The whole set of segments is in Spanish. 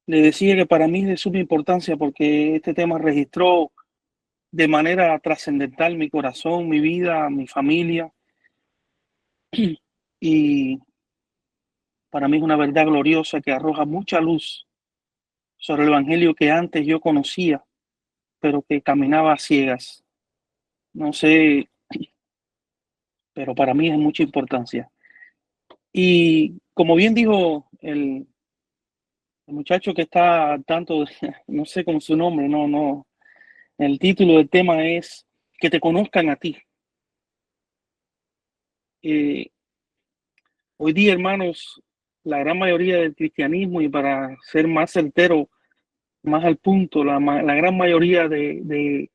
Le decía que para mí es de suma importancia porque este tema registró de manera trascendental mi corazón, mi vida, mi familia, y para mí es una verdad gloriosa que arroja mucha luz sobre el evangelio que antes yo conocía, pero que caminaba a ciegas. No sé, pero para mí es de mucha importancia. Y como bien dijo el muchacho que está al tanto, no sé cómo su nombre, no, el título del tema es que te conozcan a ti. Eh, Hoy día, hermanos, la gran mayoría del cristianismo, y para ser más certero, más al punto, la gran mayoría de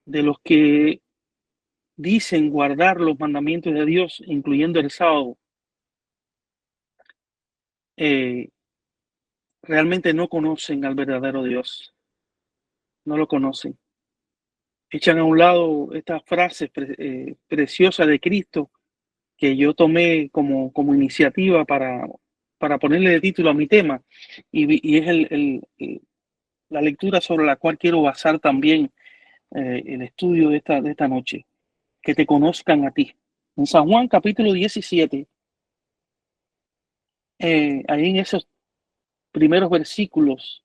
los que dicen guardar los mandamientos de Dios, incluyendo el sábado, eh, realmente no conocen al verdadero Dios, no lo conocen. Echan a un lado estas frases preciosas de Cristo que yo tomé como iniciativa para ponerle de título a mi tema, y es la lectura sobre la cual quiero basar también el estudio de esta noche, que te conozcan a ti. En San Juan capítulo 17, ahí en esos primeros versículos,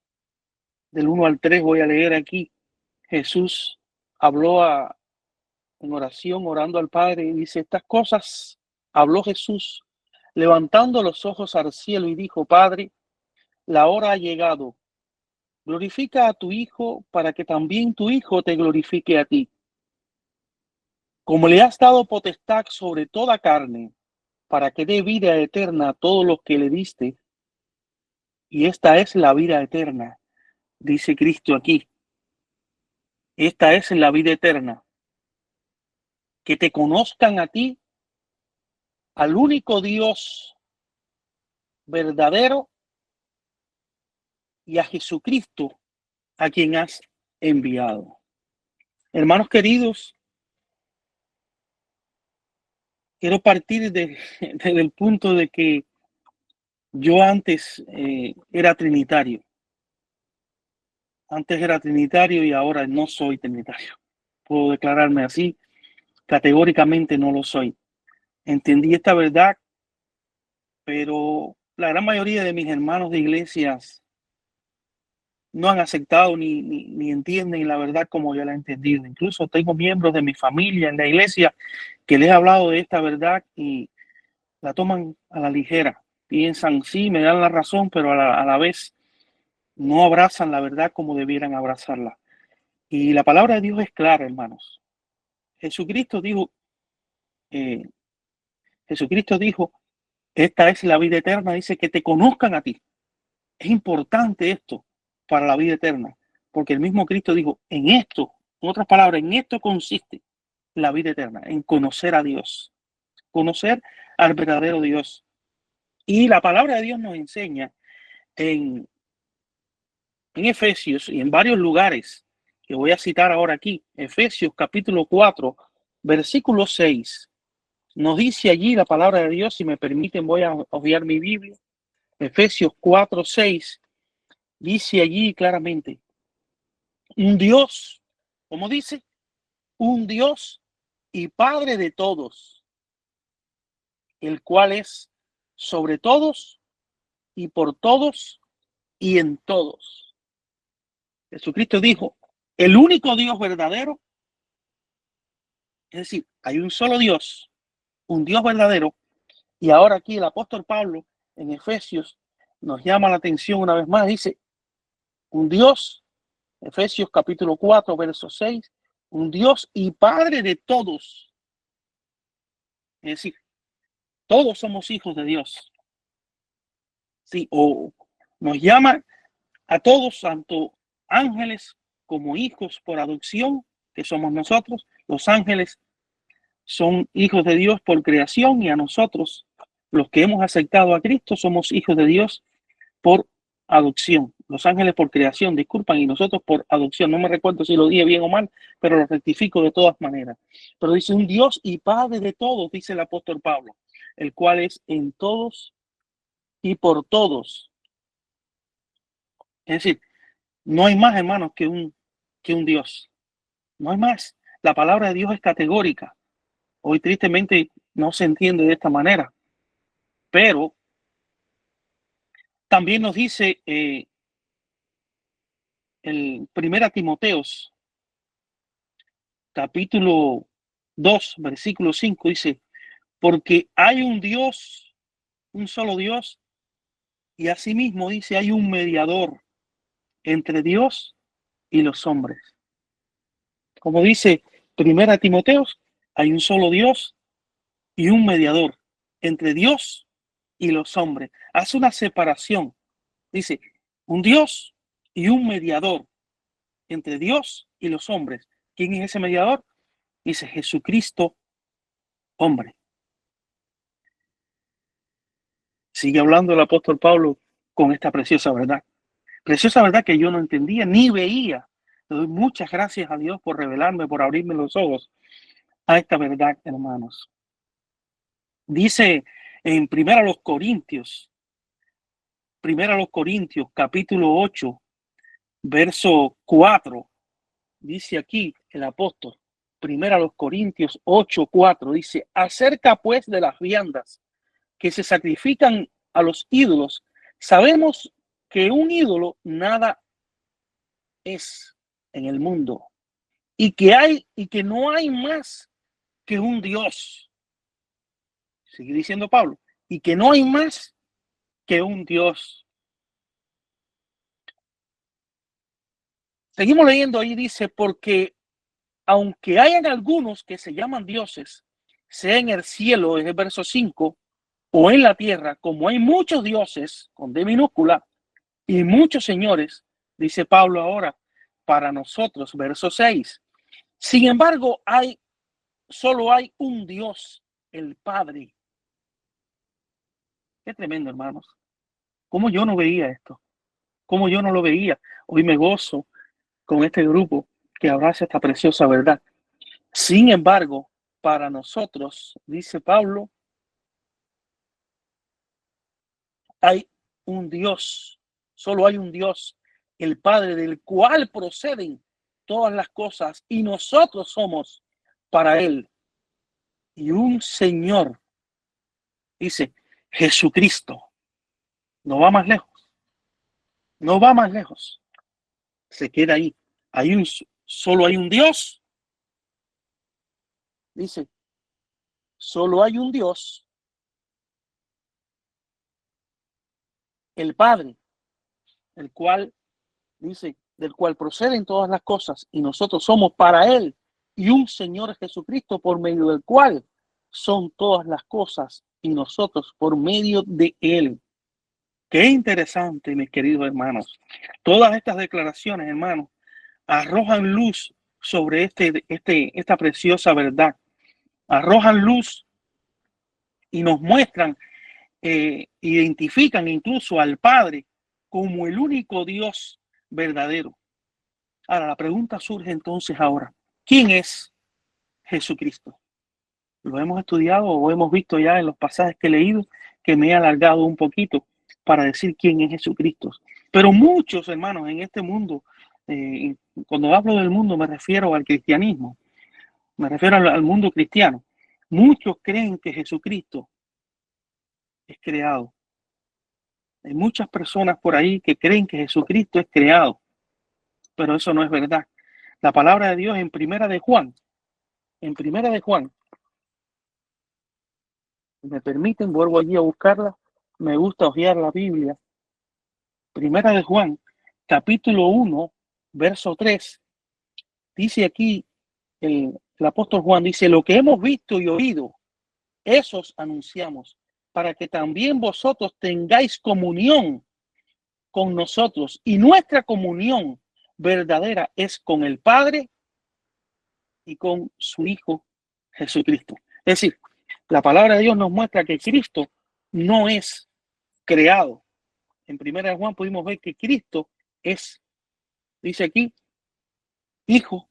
del 1 al 3 voy a leer aquí, Jesús habló en oración, orando al Padre, y dice, estas cosas habló Jesús, levantando los ojos al cielo, y dijo, Padre, la hora ha llegado, glorifica a tu Hijo, para que también tu Hijo te glorifique a ti. Como le has dado potestad sobre toda carne, para que dé vida eterna a todos los que le diste, y esta es la vida eterna, dice Cristo aquí. Esta es la vida eterna, que te conozcan a ti, al único Dios verdadero, y a Jesucristo, a quien has enviado. Hermanos queridos, quiero partir desde el punto de que yo antes era trinitario. Antes era trinitario y ahora no soy trinitario. Puedo declararme así, categóricamente no lo soy. Entendí esta verdad, pero la gran mayoría de mis hermanos de iglesias no han aceptado ni entienden la verdad como yo la he entendido. Incluso tengo miembros de mi familia en la iglesia que les he hablado de esta verdad y la toman a la ligera. Piensan, sí, me dan la razón, pero a la vez no abrazan la verdad como debieran abrazarla. Y la palabra de Dios es clara, hermanos. Jesucristo dijo, eh, Jesucristo dijo, esta es la vida eterna, dice que te conozcan a ti. Es importante esto para la vida eterna, porque el mismo Cristo dijo, en esto, en otras palabras, en esto consiste la vida eterna, en conocer a Dios, conocer al verdadero Dios. Y la palabra de Dios nos enseña en, en Efesios y en varios lugares, que voy a citar ahora aquí, Efesios capítulo 4, versículo 6, nos dice allí la palabra de Dios, si me permiten voy a obviar mi Biblia, Efesios 4, 6, dice allí claramente, un Dios, ¿cómo dice? Un Dios y Padre de todos, el cual es sobre todos y por todos y en todos. Jesucristo dijo, el único Dios verdadero, es decir, hay un solo Dios, un Dios verdadero, y ahora aquí el apóstol Pablo en Efesios nos llama la atención una vez más, dice, un Dios, Efesios capítulo 4, verso 6, un Dios y Padre de todos, es decir, todos somos hijos de Dios. Sí, o nos llama a todos, tanto ángeles como hijos por adopción, que somos nosotros. Los ángeles son hijos de Dios por creación y a nosotros, los que hemos aceptado a Cristo, somos hijos de Dios por adopción. Los ángeles por creación, disculpan, y nosotros por adopción. No me recuerdo si lo dije bien o mal, pero lo rectifico de todas maneras. Pero dice un Dios y Padre de todos, dice el apóstol Pablo, el cual es en todos y por todos. Es decir, no hay más, hermanos, que un Dios. No hay más. La palabra de Dios es categórica. Hoy tristemente no se entiende de esta manera. Pero también nos dice el 1 Timoteos, capítulo 2, versículo 5, dice, porque hay un Dios, un solo Dios, y asimismo dice, hay un mediador entre Dios y los hombres. Como dice 1 Timoteos, hay un solo Dios y un mediador entre Dios y los hombres. Hace una separación. Dice, un Dios y un mediador entre Dios y los hombres. ¿Quién es ese mediador? Dice Jesucristo, hombre. Sigue hablando el apóstol Pablo con esta preciosa verdad. Preciosa verdad que yo no entendía ni veía. Le doy muchas gracias a Dios por revelarme, por abrirme los ojos a esta verdad, hermanos. Dice en Primera los Corintios, capítulo 8, verso 4, dice aquí el apóstol, Primera los Corintios 8, 4, dice, acerca pues de las viandas que se sacrifican a los ídolos, sabemos que un ídolo nada es en el mundo y que no hay más que un Dios. Sigue diciendo Pablo, y que no hay más que un Dios. Seguimos leyendo ahí, dice, porque aunque hayan algunos que se llaman dioses, sea en el cielo, en el verso 5, o en la tierra, como hay muchos dioses, con D minúscula, y muchos señores, dice Pablo ahora, para nosotros, verso 6. Sin embargo, solo hay un Dios, el Padre. Qué tremendo, hermanos. ¿Cómo yo no veía esto? ¿Cómo yo no lo veía? Hoy me gozo con este grupo que abraza esta preciosa verdad. Sin embargo, para nosotros, dice Pablo, hay un Dios, solo hay un Dios, el Padre, del cual proceden todas las cosas, y nosotros somos para Él. Y un Señor, dice Jesucristo, no va más lejos, no va más lejos, se queda ahí. Solo hay un Dios, dice, solo hay un Dios, el Padre, el cual dice, del cual proceden todas las cosas, y nosotros somos para Él, y un Señor Jesucristo por medio del cual son todas las cosas, y nosotros por medio de Él. Qué interesante, mis queridos hermanos. Todas estas declaraciones, hermanos, arrojan luz sobre esta preciosa verdad. Arrojan luz y nos muestran, identifican incluso al Padre como el único Dios verdadero. Ahora, la pregunta surge entonces ahora, ¿quién es Jesucristo? Lo hemos estudiado o hemos visto ya en los pasajes que he leído, que me he alargado un poquito para decir quién es Jesucristo. Pero muchos hermanos en este mundo, eh, cuando hablo del mundo me refiero al cristianismo, me refiero al mundo cristiano. Muchos creen que Jesucristo es creado. Hay muchas personas por ahí que creen que Jesucristo es creado, pero eso no es verdad. La palabra de Dios en primera de Juan, si me permiten, vuelvo allí a buscarla. Me gusta hojear la Biblia. Primera de Juan, capítulo 1, verso 3. Dice aquí el apóstol Juan, dice, lo que hemos visto y oído, esos anunciamos, para que también vosotros tengáis comunión con nosotros. Y nuestra comunión verdadera es con el Padre y con su Hijo Jesucristo. Es decir, la palabra de Dios nos muestra que Cristo no es creado. En primera de Juan pudimos ver que Cristo es, dice aquí, Hijo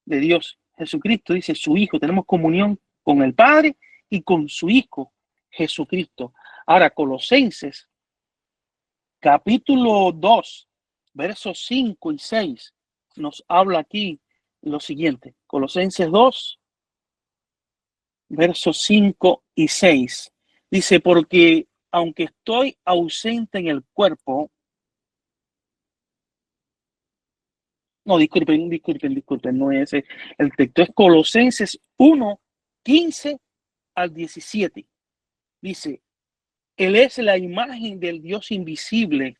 de Dios. Jesucristo dice su Hijo. Tenemos comunión con el Padre y con su Hijo Jesucristo. Ahora, Colosenses, capítulo 2, versos 5 y 6 nos habla aquí lo siguiente. Colosenses 2, versos 5 y 6. Dice, porque aunque estoy ausente en el cuerpo, no, disculpen, no es ese. El texto es Colosenses 1, 15 al 17. Dice, Él es la imagen del Dios invisible.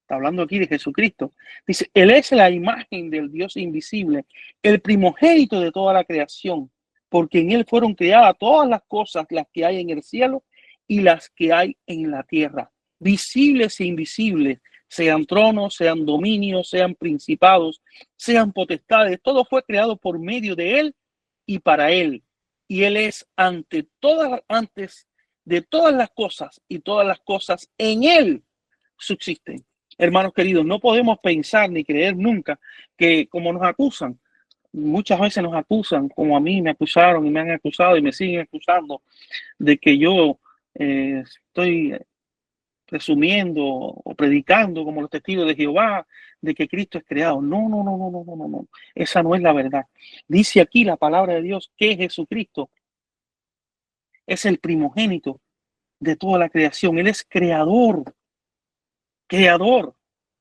Está hablando aquí de Jesucristo. Dice, Él es la imagen del Dios invisible, el primogénito de toda la creación, porque en Él fueron creadas todas las cosas, las que hay en el cielo y las que hay en la tierra, visibles e invisibles, sean tronos, sean dominios, sean principados, sean potestades. Todo fue creado por medio de Él y para Él. Y Él es antes de todas las cosas, y todas las cosas en Él subsisten. Hermanos queridos, no podemos pensar ni creer nunca que como nos acusan, muchas veces nos acusan, como a mí me acusaron y me han acusado y me siguen acusando, de que yo estoy presumiendo o predicando como los testigos de Jehová, de que Cristo es creado. No, no, no, no, no, no, no, no. Esa no es la verdad. Dice aquí la palabra de Dios que Jesucristo es el primogénito de toda la creación. Él es creador.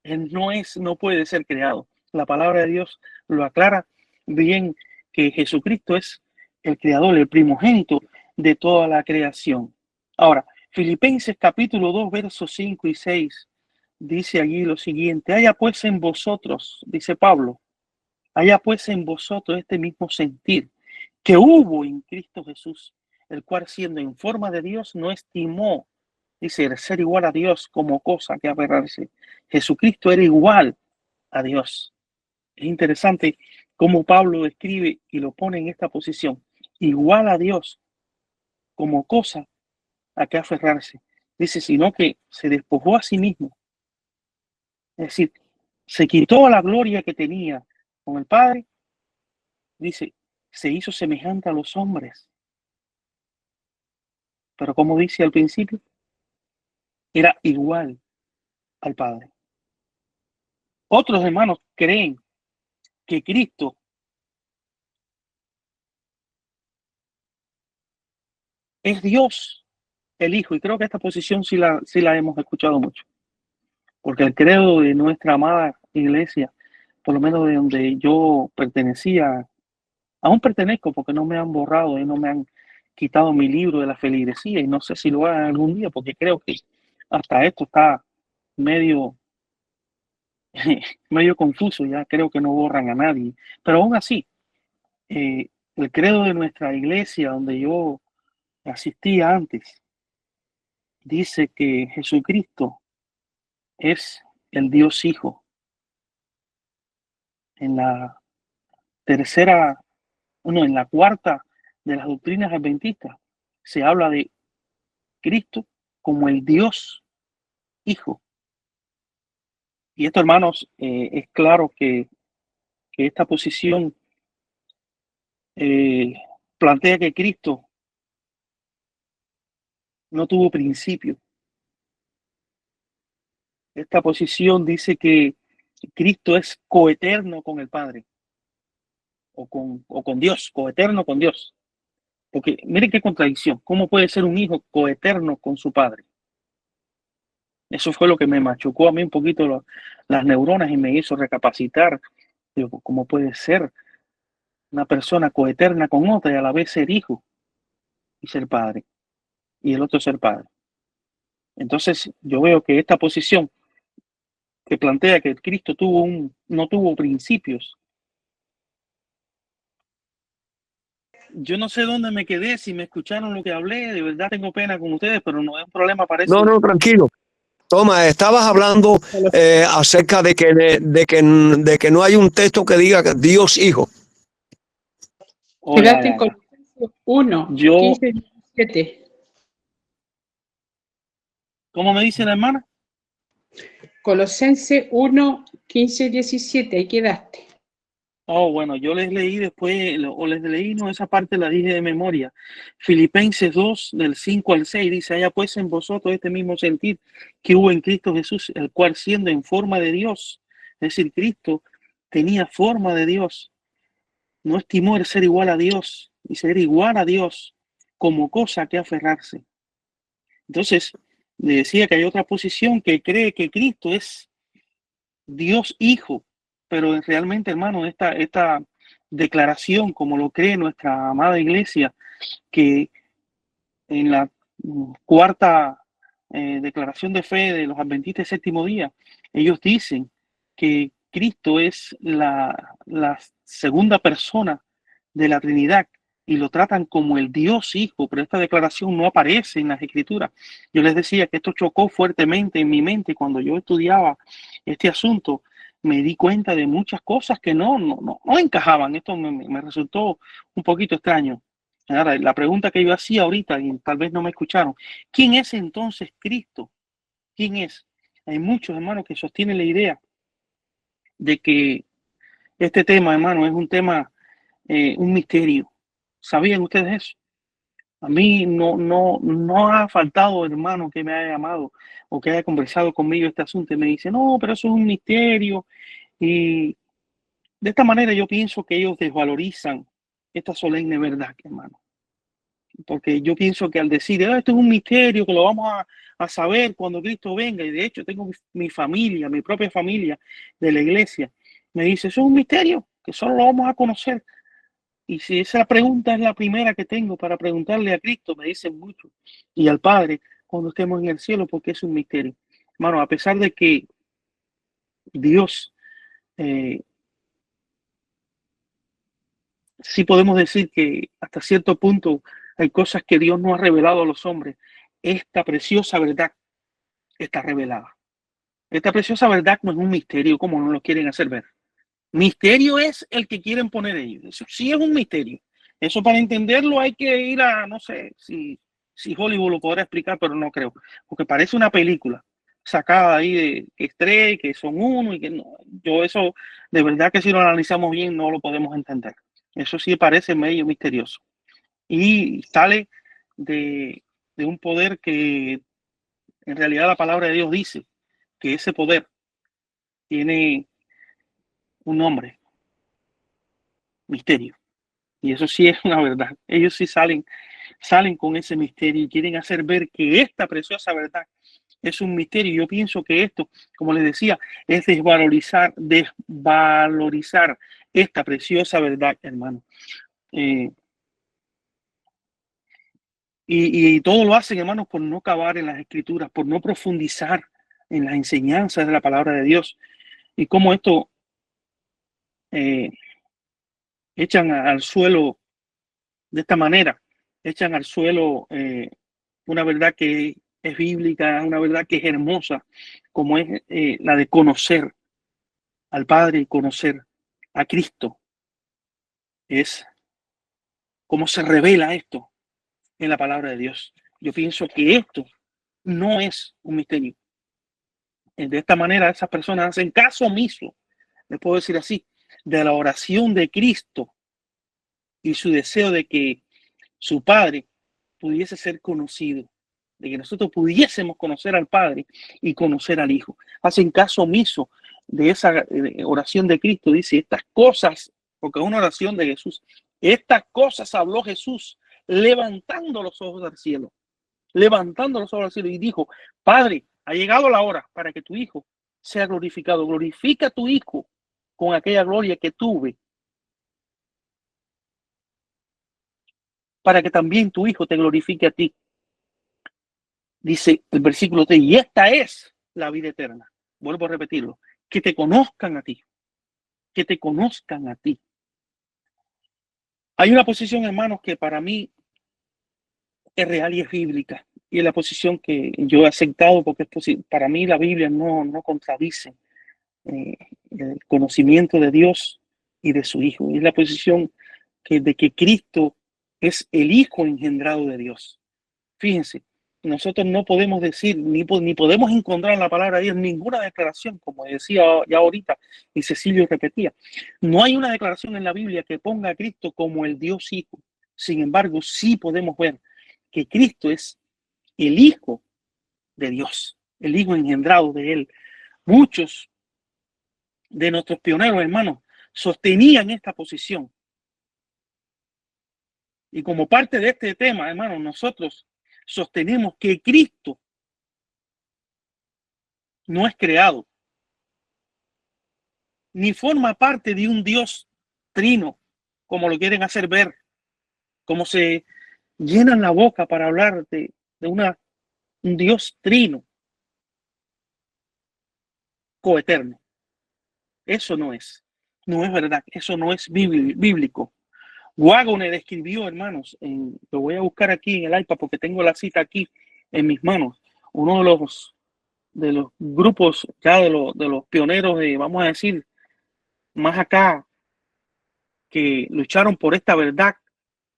Él no puede ser creado. La palabra de Dios lo aclara bien, que Jesucristo es el creador, el primogénito de toda la creación. Ahora, Filipenses capítulo 2, versos 5 y 6, dice allí lo siguiente: haya pues en vosotros, dice Pablo, haya pues en vosotros este mismo sentir que hubo en Cristo Jesús, el cual siendo en forma de Dios no estimó, dice, el ser igual a Dios como cosa que aferrarse. Jesucristo era igual a Dios. Es interesante cómo Pablo describe y lo pone en esta posición, igual a Dios como cosa a que aferrarse. Dice, sino que se despojó a sí mismo. Es decir, se quitó la gloria que tenía con el Padre. Dice, se hizo semejante a los hombres. Pero como dice al principio, era igual al Padre. Otros hermanos creen que Cristo es Dios, el Hijo, y creo que esta posición sí la hemos escuchado mucho, porque el credo de nuestra amada iglesia, por lo menos de donde yo pertenecía, aún pertenezco porque no me han borrado y no me han quitado mi libro de la feligresía, y no sé si lo hagan algún día, porque creo que hasta esto está medio, medio confuso, ya creo que no borran a nadie, pero aún así, el credo de nuestra iglesia, donde yo asistía antes, dice que Jesucristo es el Dios Hijo. En la tercera, en la cuarta de las doctrinas adventistas, se habla de Cristo como el Dios Hijo. Y esto, hermanos, es claro que esta posición plantea que Cristo no tuvo principio. Esta posición dice que Cristo es coeterno con el Padre o con Dios, coeterno con Dios. Porque miren qué contradicción. ¿Cómo puede ser un hijo coeterno con su padre? Eso fue lo que me machucó a mí un poquito las neuronas y me hizo recapacitar. Digo, ¿cómo puede ser una persona coeterna con otra y a la vez ser hijo y ser padre? Y el otro ser padre. Entonces yo veo que esta posición que plantea que Cristo no tuvo principios. Yo no sé dónde me quedé, si me escucharon lo que hablé, de verdad tengo pena con ustedes, pero no es un problema, No, parece. no, tranquilo. Toma, estabas hablando acerca de que no hay un texto que diga que Dios Hijo. Oh, Quedaste en Colosenses 1, Yo, 15, 17. ¿cómo me dice la hermana? Colosenses 1, 15, 17. Ahí quedaste. Oh, bueno, yo les leí después, o les leí, no, esa parte la dije de memoria. Filipenses 2, del 5 al 6, dice, haya pues en vosotros este mismo sentir que hubo en Cristo Jesús, el cual siendo en forma de Dios, Es decir, Cristo tenía forma de Dios, no estimó el ser igual a Dios y ser igual a Dios como cosa que aferrarse. Entonces, le decía que hay otra posición que cree que Cristo es Dios Hijo, pero realmente, hermano, esta declaración, como lo cree nuestra amada iglesia, que en la cuarta declaración de fe de los adventistas del séptimo día, ellos dicen que Cristo es la segunda persona de la Trinidad y lo tratan como el Dios Hijo, pero esta declaración no aparece en las Escrituras. Yo les decía que esto chocó fuertemente en mi mente cuando yo estudiaba este asunto. Me di cuenta de muchas cosas que no encajaban. Esto me resultó un poquito extraño. Ahora, la pregunta que yo hacía ahorita, y tal vez no me escucharon, ¿quién es entonces Cristo? ¿Quién es? Hay muchos hermanos que sostienen la idea de que este tema, hermano, es un tema, un misterio. ¿Sabían ustedes eso? A mí no ha faltado hermano que me haya llamado o que haya conversado conmigo este asunto y me dice, no, pero eso es un misterio. Y de esta manera yo pienso que ellos desvalorizan esta solemne verdad, hermano. Porque yo pienso que al decir, esto es un misterio que lo vamos a saber cuando Cristo venga, y de hecho tengo mi familia, mi propia familia de la iglesia, me dice, eso es un misterio que solo lo vamos a conocer. Y si esa pregunta es la primera que tengo para preguntarle a Cristo, me dicen mucho, y al Padre cuando estemos en el cielo, porque es un misterio. Hermano, a pesar de que Dios, eh, sí podemos decir que hasta cierto punto hay cosas que Dios no ha revelado a los hombres, esta preciosa verdad está revelada. Esta preciosa verdad no es un misterio como no lo quieren hacer ver. Misterio es el que quieren poner ellos. Eso sí es un misterio. Eso para entenderlo hay que ir a, no sé si Hollywood lo podrá explicar, pero no creo. Porque parece una película sacada ahí de que es tres, que son uno y que no. Yo eso, de verdad que si lo analizamos bien, no lo podemos entender. Eso sí parece medio misterioso. Y sale de un poder que en realidad la palabra de Dios dice que ese poder tiene un nombre, misterio. Y eso sí es una verdad. Ellos sí salen con ese misterio y quieren hacer ver que esta preciosa verdad es un misterio. Yo pienso que esto, como les decía, es desvalorizar esta preciosa verdad, hermano. Y todo lo hacen, hermanos, por no cavar en las escrituras, por no profundizar en las enseñanzas de la palabra de Dios. Y cómo esto eh, echan al suelo de esta manera, echan al suelo una verdad que es bíblica, una verdad que es hermosa, como es la de conocer al Padre y conocer a Cristo. Es cómo se revela esto en la palabra de Dios. Yo pienso que esto no es un misterio. De esta manera esas personas hacen caso omiso, les puedo decir así, de la oración de Cristo y su deseo de que su Padre pudiese ser conocido, de que nosotros pudiésemos conocer al Padre y conocer al Hijo. Hacen caso omiso de esa oración de Cristo. Dice, estas cosas, porque es una oración de Jesús, estas cosas habló Jesús levantando los ojos al cielo, levantando los ojos al cielo y dijo, Padre, ha llegado la hora para que tu Hijo sea glorificado. Glorifica a tu Hijo con aquella gloria que tuve, para que también tu Hijo te glorifique a ti. Dice el versículo 3, y esta es la vida eterna. Vuelvo a repetirlo, que te conozcan a ti, que te conozcan a ti. Hay una posición, hermanos, que para mí es real y es bíblica, y es la posición que yo he aceptado porque para mí la Biblia no contradice el conocimiento de Dios y de su Hijo. Es la posición de que Cristo es el Hijo engendrado de Dios. Fíjense, nosotros no podemos decir, ni podemos encontrar en la palabra de Dios ninguna declaración, como decía ya ahorita, y Cecilio repetía. No hay una declaración en la Biblia que ponga a Cristo como el Dios Hijo. Sin embargo, sí podemos ver que Cristo es el Hijo de Dios, el Hijo engendrado de Él. Muchos de nuestros pioneros, hermanos, sostenían esta posición. Y como parte de este tema, hermanos, nosotros sostenemos que Cristo no es creado, ni forma parte de un Dios trino, como lo quieren hacer ver, como se llenan la boca para hablar de un Dios trino, coeterno. Eso no es verdad, eso no es bíblico. Waggoner escribió, hermanos, lo voy a buscar aquí en el iPad porque tengo la cita aquí en mis manos, uno de los grupos ya de los pioneros de, vamos a decir, más acá, que lucharon por esta verdad,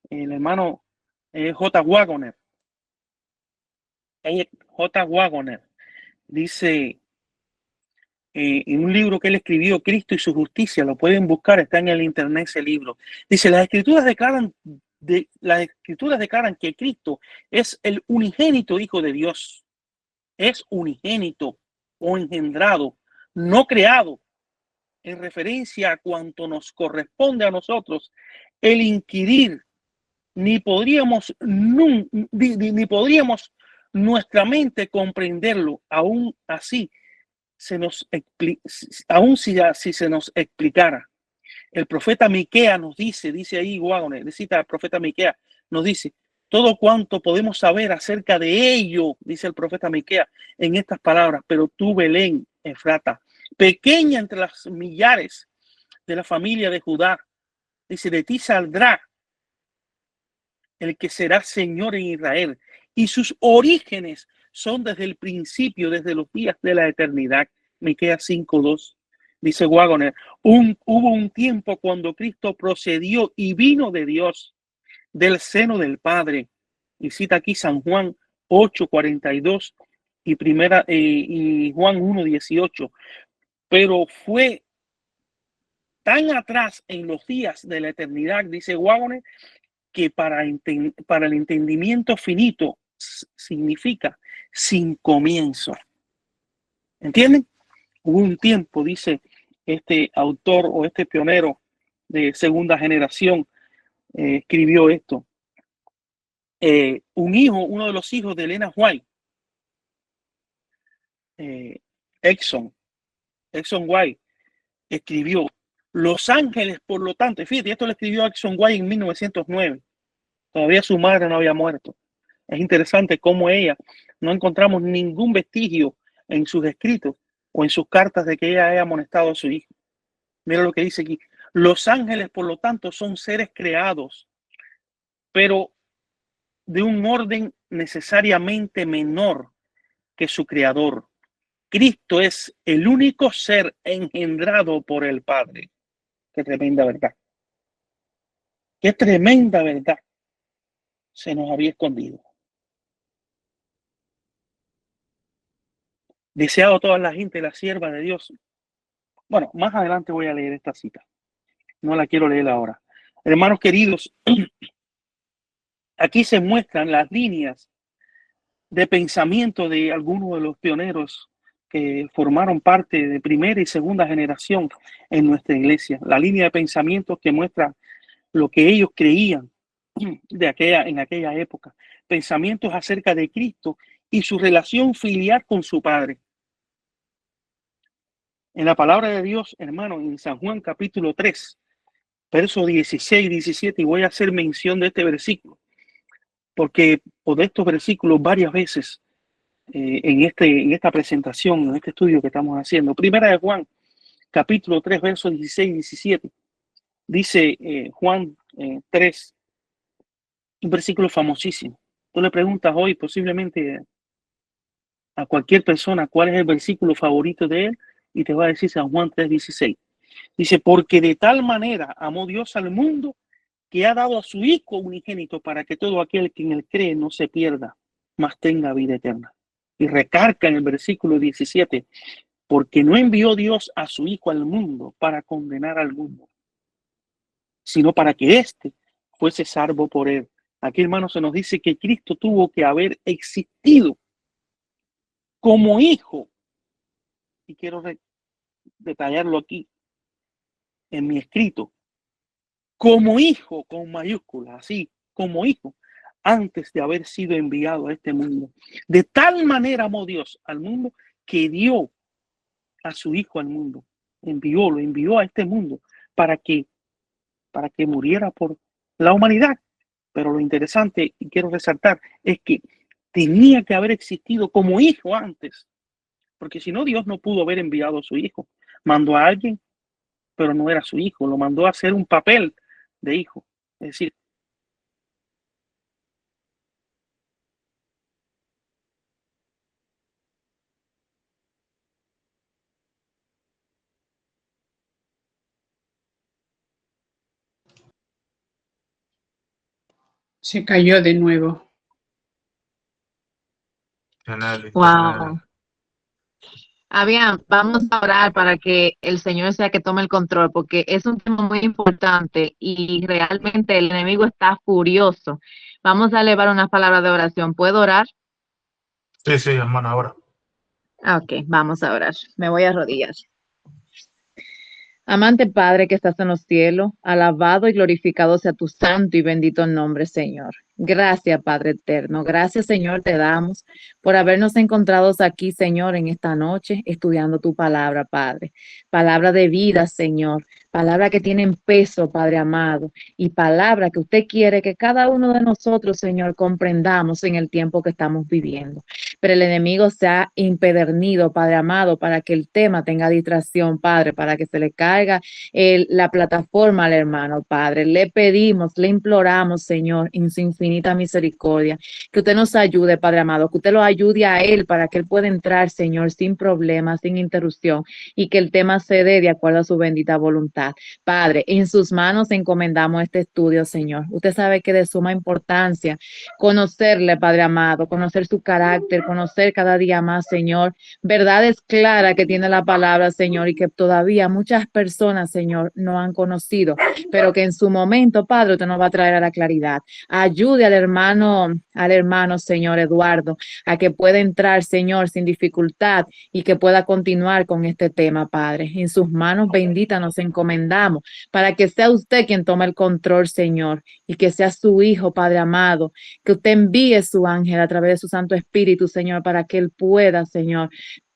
el hermano J. Waggoner. J. Waggoner dice en un libro que él escribió, Cristo y su justicia, lo pueden buscar, está en el internet ese libro. Dice, las escrituras declaran que Cristo es el unigénito Hijo de Dios. Es unigénito o engendrado, no creado, en referencia a cuanto nos corresponde a nosotros el inquirir, ni podríamos nuestra mente comprenderlo, aún así aún si se nos explicara. El profeta Miqueas nos dice ahí Waggoner, cita al profeta Miqueas, nos dice, todo cuanto podemos saber acerca de ello, dice el profeta Miqueas en estas palabras, pero tú, Belén, Efrata, pequeña entre las millares de la familia de Judá, dice, de ti saldrá el que será Señor en Israel, y sus orígenes son desde el principio, desde los días de la eternidad. Miqueas 5:2. Dice Waggoner, hubo un tiempo cuando Cristo procedió y vino de Dios, del seno del Padre. Y cita aquí San Juan 8:42 y Juan 1:18. Pero fue tan atrás en los días de la eternidad, dice Waggoner, que para el entendimiento finito significa sin comienzo. ¿Entienden? Hubo un tiempo, dice este autor o este pionero de segunda generación, escribió esto. Uno de los hijos de Elena White, Exxon White, escribió, Los Ángeles, por lo tanto, fíjate, esto lo escribió Exxon White en 1909, todavía su madre no había muerto. Es interesante cómo ella, no encontramos ningún vestigio en sus escritos o en sus cartas de que ella haya amonestado a su hijo. Mira lo que dice aquí. Los ángeles, por lo tanto, son seres creados, pero de un orden necesariamente menor que su creador. Cristo es el único ser engendrado por el Padre. Qué tremenda verdad. Qué tremenda verdad se nos había escondido. Deseado toda la gente, la sierva de Dios. Bueno, más adelante voy a leer esta cita. No la quiero leer ahora. Hermanos queridos, aquí se muestran las líneas de pensamiento de algunos de los pioneros que formaron parte de primera y segunda generación en nuestra iglesia. La línea de pensamiento que muestra lo que ellos creían en aquella época. Pensamientos acerca de Cristo y su relación filial con su Padre. En la palabra de Dios, hermano, en San Juan capítulo 3, versos 16 y 17, y voy a hacer mención de este versículo, porque por estos versículos varias veces en esta presentación, en este estudio que estamos haciendo. Primera de Juan, capítulo 3, versos 16 y 17. Dice Juan 3, un versículo famosísimo. Tú le preguntas hoy posiblemente a cualquier persona cuál es el versículo favorito de él y te va a decir San Juan 3:16. Dice, porque de tal manera amó Dios al mundo que ha dado a su Hijo unigénito para que todo aquel que en él cree no se pierda, mas tenga vida eterna. Y recarga en el versículo 17, porque no envió Dios a su Hijo al mundo para condenar al mundo, sino para que éste fuese salvo por él. Aquí, hermano, se nos dice que Cristo tuvo que haber existido como hijo. Y quiero detallarlo aquí en mi escrito, como hijo con mayúsculas, así, como hijo, antes de haber sido enviado a este mundo. De tal manera amó Dios al mundo que dio a su hijo al mundo. Lo envió a este mundo para que, muriera por la humanidad. Pero lo interesante, y quiero resaltar, es que tenía que haber existido como hijo antes, porque si no, Dios no pudo haber enviado a su hijo. Mandó a alguien, pero no era su hijo, lo mandó a hacer un papel de hijo. Es decir, Se cayó de nuevo. En el internet. Wow. Bien, vamos a orar para que el Señor sea que tome el control, porque es un tema muy importante y realmente el enemigo está furioso. Vamos a elevar unas palabras de oración. ¿Puedo orar? Sí, sí, hermano, ahora. Ok, vamos a orar. Me voy a arrodillar. Amante Padre que estás en los cielos, alabado y glorificado sea tu santo y bendito nombre, Señor. Gracias, Padre eterno. Gracias, Señor, te damos por habernos encontrado aquí, Señor, en esta noche, estudiando tu palabra, Padre. Palabra de vida, Señor. Palabra que tienen peso, Padre amado. Y palabra que usted quiere que cada uno de nosotros, Señor, comprendamos en el tiempo que estamos viviendo. Pero el enemigo se ha impedernido, Padre amado, para que el tema tenga distracción, Padre, para que se le caiga la plataforma al hermano, Padre. Le pedimos, le imploramos, Señor, en su infinita misericordia, que usted nos ayude, Padre amado, que usted lo ayude a él para que él pueda entrar, Señor, sin problemas, sin interrupción, y que el tema se dé de acuerdo a su bendita voluntad. Padre, en sus manos encomendamos este estudio, Señor. Usted sabe que de suma importancia conocerle, Padre amado, conocer su carácter, conocer cada día más, Señor, verdades claras que tiene la palabra, Señor, y que todavía muchas personas, Señor, no han conocido, pero que en su momento, Padre, usted nos va a traer a la claridad. Ayude al hermano, Señor Eduardo, a que pueda entrar, Señor, sin dificultad y que pueda continuar con este tema, Padre. En sus manos benditas nos encomendamos para que sea usted quien tome el control, Señor, y que sea su Hijo, Padre amado, que usted envíe su ángel a través de su Santo Espíritu, Señor, para que él pueda, Señor,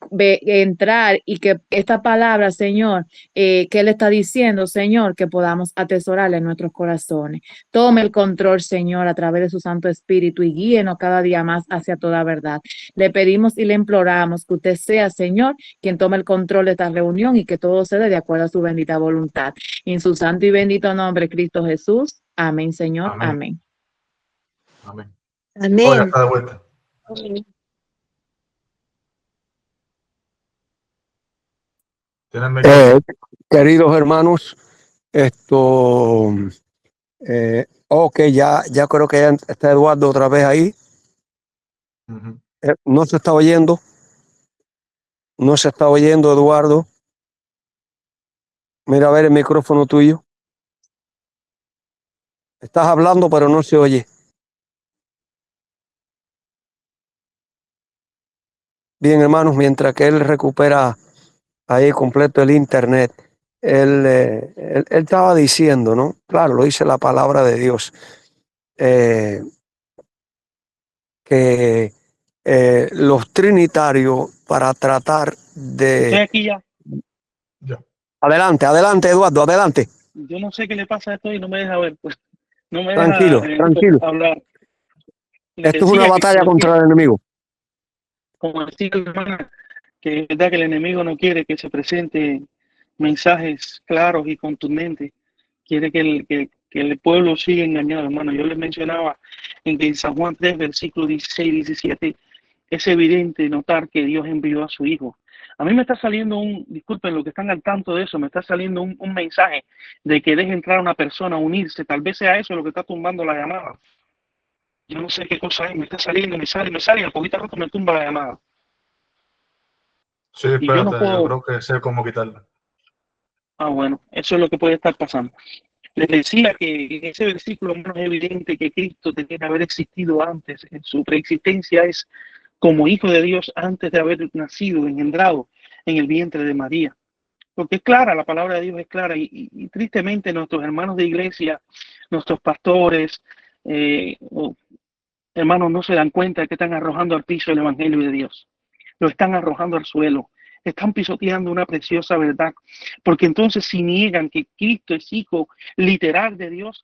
entrar y que esta palabra, Señor, que él está diciendo, Señor, que podamos atesorarla en nuestros corazones. Tome el control, Señor, a través de su Santo Espíritu y guíenos cada día más hacia toda verdad. Le pedimos y le imploramos que usted sea, Señor, quien tome el control de esta reunión y que todo se dé de acuerdo a su bendita voluntad. En su santo y bendito nombre, Cristo Jesús. Amén, Señor. Amén. Amén. Amén. Hoy está de vuelta. Tienen Queridos hermanos, ok, ya creo que ya está Eduardo otra vez ahí. No se está oyendo. No se está oyendo, Eduardo. Mira a ver el micrófono tuyo. Estás hablando, pero no se oye. Bien, hermanos, mientras que él recupera ahí completo el internet, él estaba diciendo, ¿no? Claro, lo dice la palabra de Dios, que los trinitarios para tratar de... estoy aquí ya. Adelante, Eduardo, adelante. Yo no sé qué le pasa a esto y no me deja ver, pues. No me Tranquilo, deja tranquilo. hablar. Esto es una batalla contra el enemigo. Como decía la hermana, que es verdad que el enemigo no quiere que se presenten mensajes claros y contundentes. Quiere que el pueblo siga engañado, hermano. Yo les mencionaba en San Juan 3, versículos 16 y 17, es evidente notar que Dios envió a su Hijo. A mí me está saliendo disculpen los que están al tanto de eso, me está saliendo un mensaje de que deje entrar a una persona a unirse. Tal vez sea eso lo que está tumbando la llamada. Yo no sé qué cosa es, me está saliendo, me sale, y al poquito rato me tumba la llamada. Sí, espérate, yo no puedo... yo creo que sé cómo quitarla. Bueno, eso es lo que puede estar pasando. Les decía que en ese versículo es evidente que Cristo tenía que haber existido antes. En su preexistencia es como Hijo de Dios antes de haber nacido, engendrado en el vientre de María. porque es clara, la palabra de Dios es clara, y tristemente nuestros hermanos de iglesia, nuestros pastores, hermanos, no se dan cuenta de que están arrojando al piso el evangelio de Dios, lo están arrojando al suelo, están pisoteando una preciosa verdad, porque entonces si niegan que Cristo es hijo literal de Dios,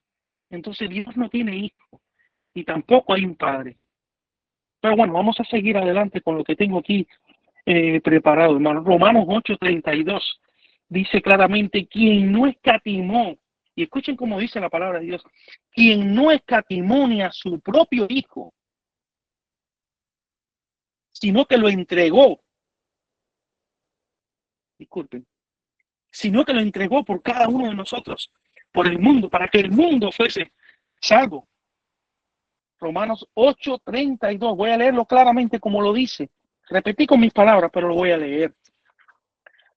entonces Dios no tiene hijo y tampoco hay un padre. Pero bueno, vamos a seguir adelante con lo que tengo aquí preparado, hermano. Romanos 8:32 dice claramente: quien no escatimó, y escuchen cómo dice la palabra de Dios, quien no escatimó ni a su propio hijo, sino que lo entregó, disculpen, sino que lo entregó por cada uno de nosotros, por el mundo, para que el mundo fuese salvo. Romanos 8:32, voy a leerlo claramente como lo dice. Repetí con mis palabras, pero lo voy a leer.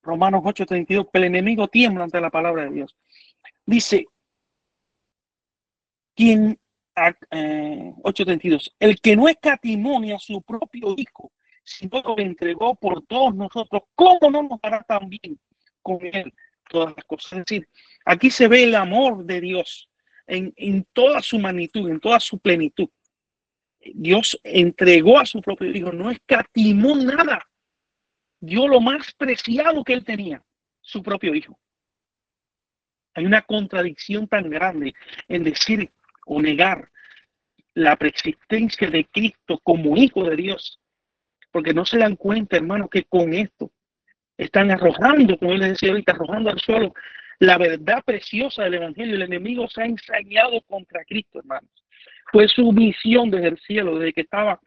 Romanos 8:32, el enemigo tiembla ante la palabra de Dios. Dice, 8:32, el que no escatimó ni a su propio hijo, sino que lo entregó por todos nosotros, ¿cómo no nos hará también con él todas las cosas? Es decir, aquí se ve el amor de Dios en toda su magnitud, en toda su plenitud. Dios entregó a su propio hijo, no escatimó nada, dio lo más preciado que él tenía, su propio hijo. Hay una contradicción tan grande en decir o negar la preexistencia de Cristo como hijo de Dios, porque no se dan cuenta, hermanos, que con esto están arrojando, como les decía ahorita, arrojando al suelo la verdad preciosa del evangelio. El enemigo se ha ensañado contra Cristo, hermanos. Fue su misión desde el cielo, desde que estaba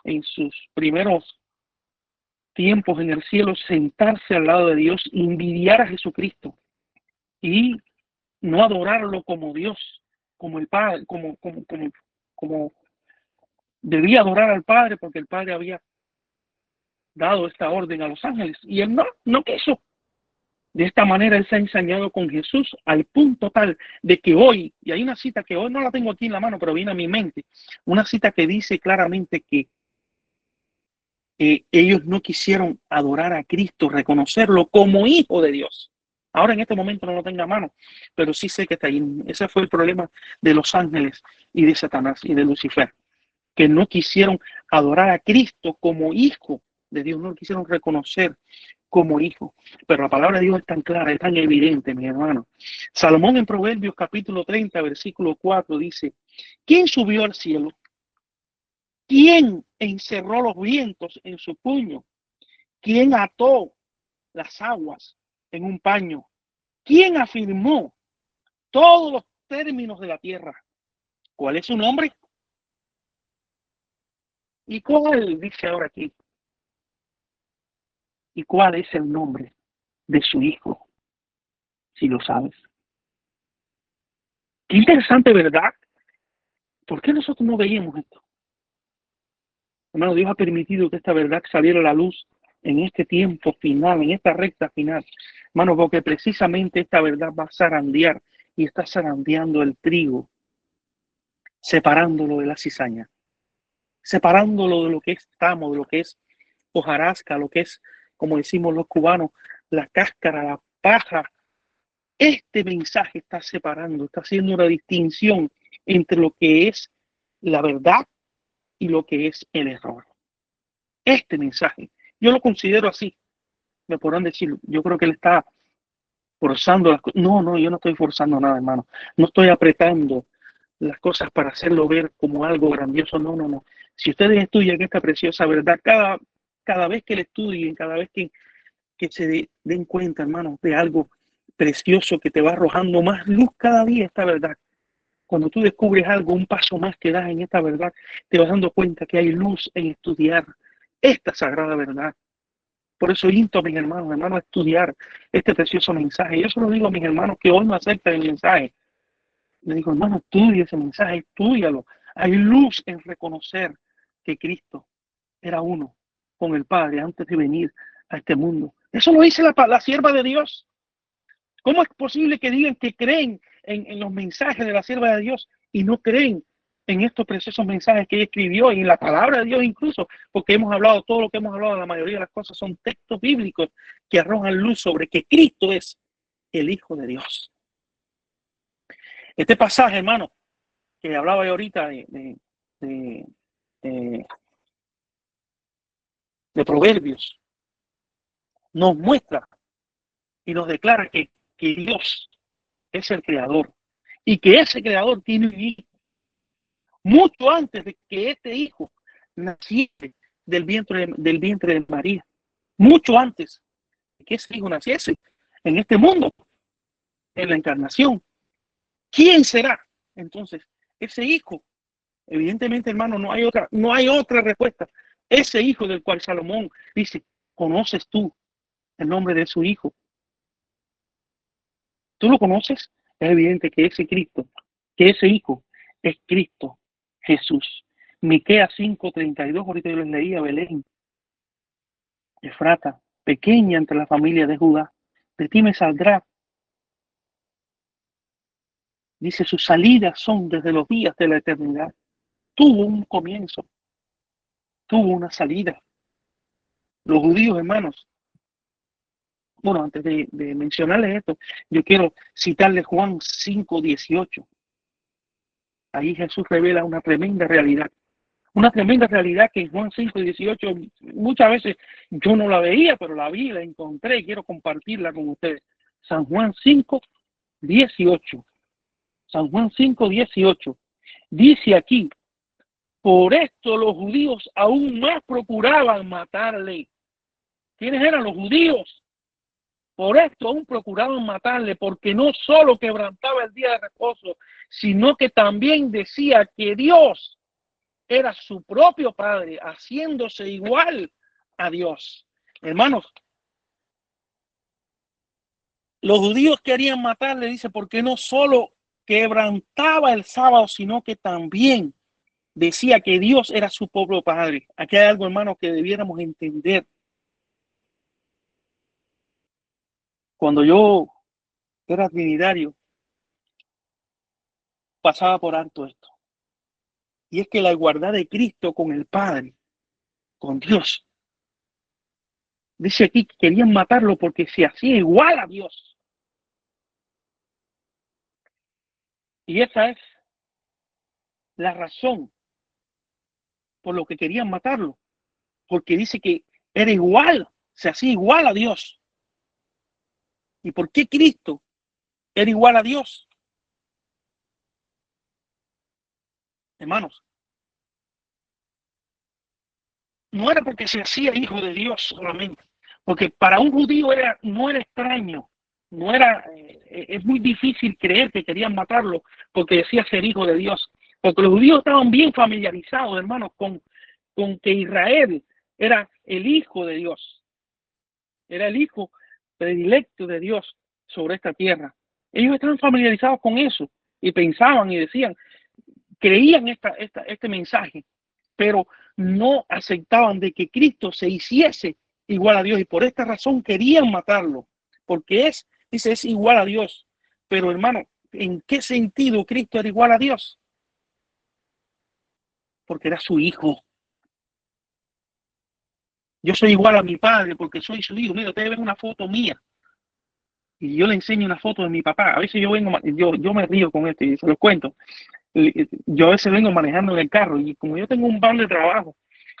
en sus primeros tiempos en el cielo, sentarse al lado de Dios, envidiar a Jesucristo y no adorarlo como Dios, como el Padre, como debía adorar al Padre, porque el Padre había dado esta orden a los ángeles, y él no quiso. De esta manera él se ha ensañado con Jesús al punto tal de que hoy, y hay una cita que hoy no la tengo aquí en la mano, pero viene a mi mente, una cita que dice claramente que ellos no quisieron adorar a Cristo, reconocerlo como hijo de Dios. Ahora en este momento no lo tengo a mano, pero sí sé que está ahí. Ese fue el problema de los ángeles y de Satanás y de Lucifer, que no quisieron adorar a Cristo como hijo de Dios, no lo quisieron reconocer como hijo. Pero la palabra de Dios es tan clara, es tan evidente, mi hermano. Salomón en Proverbios capítulo 30, versículo 4 dice: ¿quién subió al cielo? ¿Quién encerró los vientos en su puño? ¿Quién ató las aguas en un paño? ¿Quién afirmó todos los términos de la tierra? ¿Cuál es su nombre? ¿Y cuál, dice ahora aquí? ¿Y cuál es el nombre de su hijo? Si lo sabes. Qué interesante, ¿verdad? ¿Por qué nosotros no veíamos esto? Hermano, Dios ha permitido que esta verdad saliera a la luz en este tiempo final, en esta recta final. Hermano, porque precisamente esta verdad va a zarandear y está zarandeando el trigo, separándolo de la cizaña, separándolo de lo que es tamo, de lo que es hojarasca, lo que es, como decimos los cubanos, la cáscara, la paja. Este mensaje está separando, está haciendo una distinción entre lo que es la verdad y lo que es el error. Este mensaje, yo lo considero así. Me podrán decir, yo creo que él está forzando las cosas. No, yo no estoy forzando nada, hermano. No estoy apretando las cosas para hacerlo ver como algo grandioso. No. Si ustedes estudian esta preciosa verdad, cada vez que la estudien, cada vez que se den cuenta, hermano, de algo precioso que te va arrojando más luz cada día, esta verdad. Cuando tú descubres algo, un paso más que das en esta verdad, te vas dando cuenta que hay luz en estudiar esta sagrada verdad. Por eso insto a mis hermanos a estudiar este precioso mensaje. Yo solo digo a mis hermanos que hoy no aceptan el mensaje. Les digo, hermano, estudia ese mensaje, estúdialo. Hay luz en reconocer que Cristo era uno con el Padre antes de venir a este mundo. Eso lo dice la sierva de Dios. ¿Cómo es posible que digan que creen en los mensajes de la sierva de Dios y no creen en estos preciosos mensajes que ella escribió y en la palabra de Dios incluso, porque hemos hablado, todo lo que hemos hablado, la mayoría de las cosas son textos bíblicos que arrojan luz sobre que Cristo es el Hijo de Dios. Este pasaje, hermano, que hablaba yo ahorita de Proverbios, nos muestra y nos declara que Dios es el creador y que ese creador tiene un hijo mucho antes de que este hijo naciese del vientre de María, mucho antes de que ese hijo naciese en este mundo, en la encarnación. ¿Quién será entonces ese hijo? Evidentemente, hermano, no hay otra respuesta. Ese hijo del cual Salomón dice, ¿conoces tú el nombre de su hijo? ¿Tú lo conoces? Es evidente que ese Cristo, que ese hijo es Cristo Jesús. Miqueas 5:32, ahorita yo les leía, Belén, Efrata, pequeña entre la familia de Judá, de ti me saldrá. Dice, sus salidas son desde los días de la eternidad. Tuvo un comienzo, tuvo una salida. Los judíos, hermanos, bueno, antes de mencionarles esto, yo quiero citarles Juan 5:18. Ahí Jesús revela una tremenda realidad. Una tremenda realidad que en Juan 5:18 muchas veces yo no la veía, pero la vi, la encontré y quiero compartirla con ustedes. San Juan 5:18. San Juan 5:18. Dice aquí, por esto los judíos aún más procuraban matarle. ¿Quiénes eran los judíos? Por esto aún procuraban matarle, porque no solo quebrantaba el día de reposo, sino que también decía que Dios era su propio Padre, haciéndose igual a Dios. Hermanos, los judíos querían matarle, dice, porque no solo quebrantaba el sábado, sino que también decía que Dios era su propio Padre. Aquí hay algo, hermanos, que debiéramos entender. Cuando yo era trinitario, pasaba por alto esto. Y es que la igualdad de Cristo con el Padre, con Dios, dice aquí que querían matarlo porque se hacía igual a Dios. Y esa es la razón por lo que querían matarlo. Porque dice que era igual, se hacía igual a Dios. ¿Y por qué Cristo era igual a Dios? Hermanos, no era porque se hacía hijo de Dios solamente, porque para un judío no era extraño, es muy difícil creer que querían matarlo porque decía ser hijo de Dios, porque los judíos estaban bien familiarizados, hermanos, con que Israel era el hijo de Dios, era el hijo predilecto de Dios sobre esta tierra. Ellos estaban familiarizados con eso y pensaban y decían, creían este mensaje, pero no aceptaban de que Cristo se hiciese igual a Dios y por esta razón querían matarlo, porque es igual a Dios. Pero hermano, ¿en qué sentido Cristo era igual a Dios? Porque era su hijo. Yo soy igual a mi padre porque soy su hijo. Mira, ustedes ven una foto mía y yo le enseño una foto de mi papá. A veces yo me río con esto y se los cuento. Yo a veces vengo manejando en el carro y como yo tengo un van de trabajo,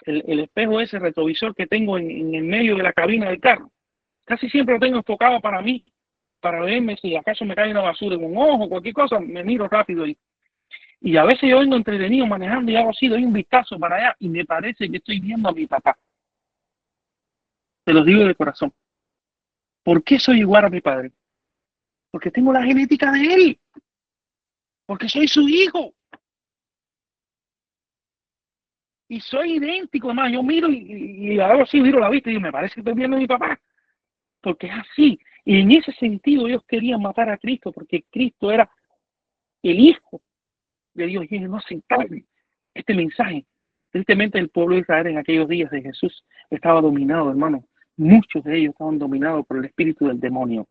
el espejo ese retrovisor que tengo en el medio de la cabina del carro, casi siempre lo tengo enfocado para mí, para verme si acaso me cae una basura en un ojo, cualquier cosa, me miro rápido y a veces yo vengo entretenido manejando y hago así, doy un vistazo para allá y me parece que estoy viendo a mi papá. Te los digo de corazón. ¿Por qué soy igual a mi padre? Porque tengo la genética de él. Porque soy su hijo. Y soy idéntico, hermano. Yo miro y hago así, miro la vista y digo, me parece que estoy viendo a mi papá. Porque es así. Y en ese sentido ellos querían matar a Cristo, porque Cristo era el Hijo de Dios. Y ellos no aceptaban este mensaje. Tristemente el pueblo de Israel en aquellos días de Jesús estaba dominado, hermano. Muchos de ellos estaban dominados por el espíritu del demonio.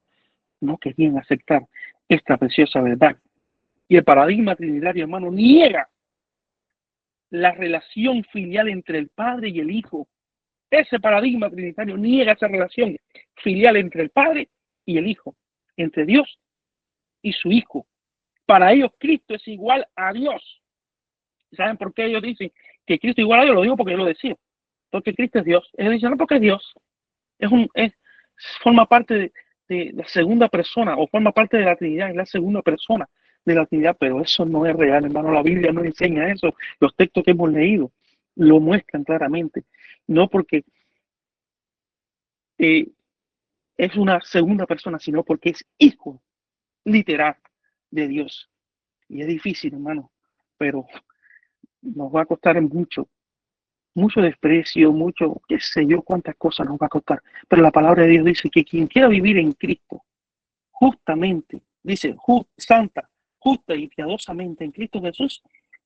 No querían aceptar esta preciosa verdad. Y el paradigma trinitario, hermano, niega la relación filial entre el Padre y el Hijo. Ese paradigma trinitario niega esa relación filial entre el Padre y el Hijo, entre Dios y su Hijo. Para ellos Cristo es igual a Dios. ¿Saben por qué ellos dicen que Cristo es igual a Dios? Lo digo porque yo lo decía. Porque Cristo es Dios. Ellos dicen, no, porque es Dios. Forma parte de la segunda persona, o forma parte de la Trinidad, es la segunda persona de la Trinidad, pero eso no es real, hermano. La Biblia no enseña eso. Los textos que hemos leído lo muestran claramente. No porque es una segunda persona, sino porque es hijo literal de Dios. Y es difícil, hermano, pero nos va a costar mucho desprecio, mucho, qué sé yo, cuántas cosas nos va a costar. Pero la palabra de Dios dice que quien quiera vivir en Cristo, justamente, dice, santa, justa y piadosamente en Cristo Jesús,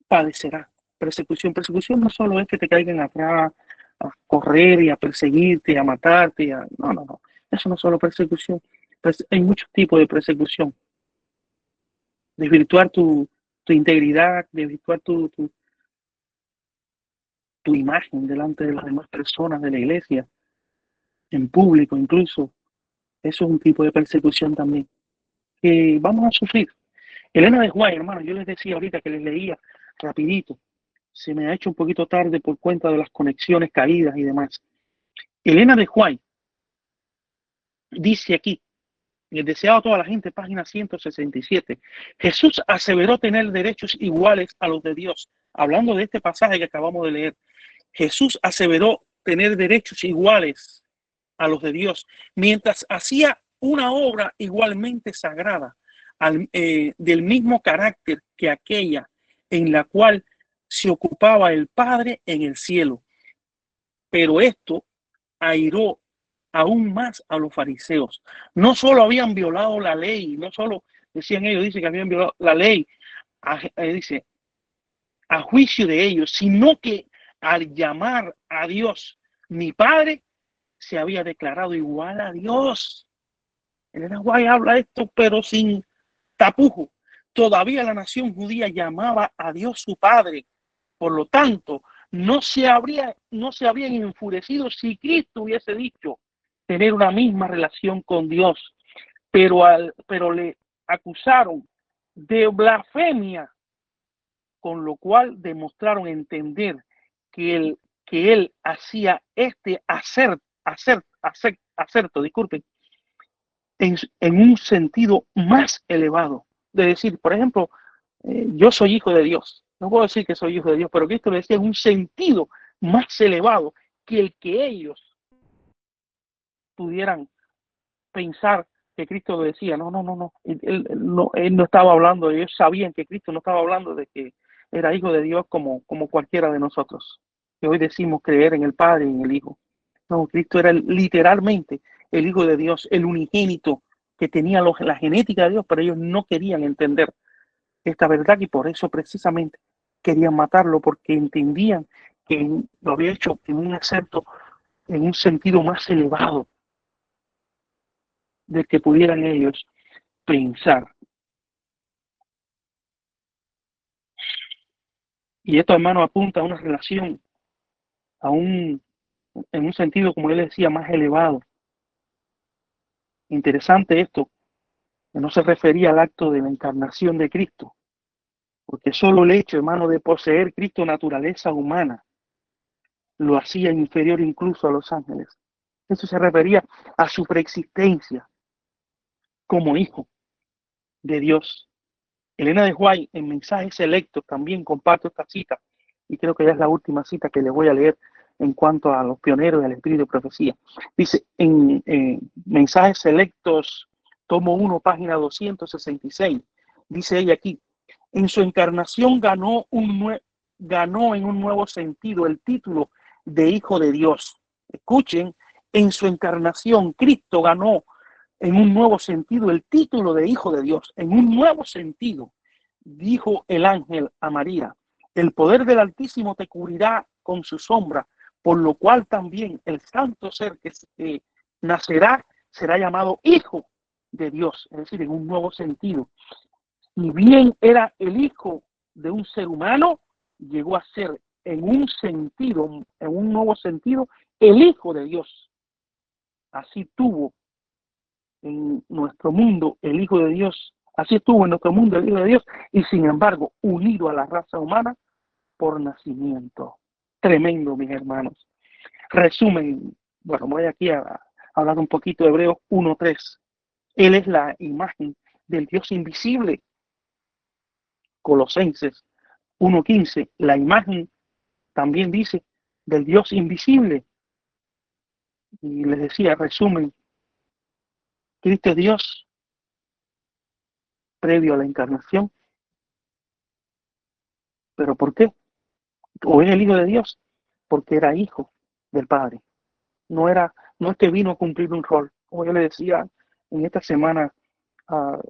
padecerá persecución. Persecución no solo es que te caigan atrás a correr y a perseguirte, a matarte, no. Eso no es solo persecución. Hay muchos tipos de persecución. Desvirtuar tu integridad, desvirtuar tu imagen delante de las demás personas de la iglesia, en público incluso. Eso es un tipo de persecución también que vamos a sufrir. Elena de White, hermano, yo les decía ahorita que les leía rapidito. Se me ha hecho un poquito tarde por cuenta de las conexiones caídas y demás. Elena de White dice aquí, el deseado a toda la gente, página 167, Jesús aseveró tener derechos iguales a los de Dios. Hablando de este pasaje que acabamos de leer, Jesús aseveró tener derechos iguales a los de Dios, mientras hacía una obra igualmente sagrada, del mismo carácter que aquella en la cual se ocupaba el Padre en el cielo. Pero esto airó aún más a los fariseos. No solo habían violado la ley, no solo decían ellos, dicen que habían violado la ley, dice, a juicio de ellos, sino que al llamar a Dios mi Padre, se había declarado igual a Dios. El Paraguay habla esto, pero sin tapujo. Todavía la nación judía llamaba a Dios su Padre. Por lo tanto, no se habrían enfurecido si Cristo hubiese dicho tener una misma relación con Dios, pero le acusaron de blasfemia, con lo cual demostraron entender que él hacía este acerto, disculpen, en un sentido más elevado. De decir, por ejemplo, yo soy hijo de Dios. No puedo decir que soy hijo de Dios, pero Cristo le decía en un sentido más elevado que el que ellos pudieran pensar que Cristo lo decía. No. Él no estaba hablando, ellos sabían que Cristo no estaba hablando de que era hijo de Dios como cualquiera de nosotros, que hoy decimos creer en el Padre y en el Hijo. No, Cristo era literalmente el Hijo de Dios, el unigénito que tenía la genética de Dios, pero ellos no querían entender esta verdad y por eso precisamente querían matarlo, porque entendían que lo había hecho en un sentido más elevado del que pudieran ellos pensar. Y esto, hermano, apunta a una relación, en un sentido, como él decía, más elevado. Interesante esto, que no se refería al acto de la encarnación de Cristo, porque solo el hecho, hermano, de poseer Cristo naturaleza humana lo hacía inferior incluso a los ángeles. Eso se refería a su preexistencia como hijo de Dios. Elena de White, en Mensajes Selectos, también comparto esta cita, y creo que ya es la última cita que les voy a leer en cuanto a los pioneros del espíritu de profecía. Dice, en Mensajes Selectos, tomo 1, página 266, dice ella aquí, en su encarnación ganó en un nuevo sentido el título de Hijo de Dios. Escuchen, en su encarnación Cristo ganó en un nuevo sentido el título de Hijo de Dios. En un nuevo sentido, dijo el ángel a María, el poder del Altísimo te cubrirá con su sombra, por lo cual también el santo ser que nacerá será llamado Hijo de Dios, es decir, en un nuevo sentido. Si bien era el hijo de un ser humano, llegó a ser en un sentido, en un nuevo sentido, el Hijo de Dios. Así tuvo en nuestro mundo el Hijo de Dios, así estuvo en nuestro mundo el Hijo de Dios, y sin embargo, unido a la raza humana por nacimiento. Tremendo, mis hermanos. Resumen, bueno, voy aquí a hablar un poquito de Hebreos 1:3. Él es la imagen del Dios invisible. Colosenses 1:15, la imagen también dice del Dios invisible. Y les decía, resumen, Cristo es Dios previo a la encarnación. ¿Pero por qué? ¿O es el Hijo de Dios? Porque era hijo del Padre. No es que vino a cumplir un rol. Como yo le decía, en esta semana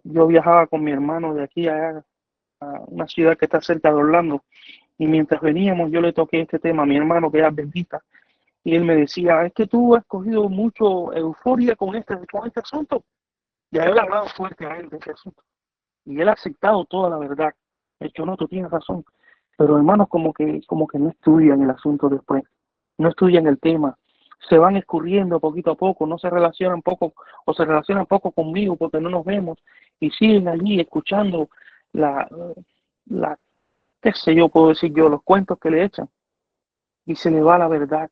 yo viajaba con mi hermano de aquí a una ciudad que está cerca de Orlando, y mientras veníamos yo le toqué este tema a mi hermano, que es adventista, y él me decía, es que tú has cogido mucho euforia con este asunto. Ya él ha hablado fuerte a él de ese asunto, y él ha aceptado toda la verdad. De hecho, no, tú tienes razón. Pero hermanos, como que no estudian el asunto después, no estudian el tema, se van escurriendo poquito a poco, no se relacionan poco, o se relacionan poco conmigo porque no nos vemos, y siguen allí escuchando la, qué sé yo, puedo decir yo, los cuentos que le echan, y se le va la verdad,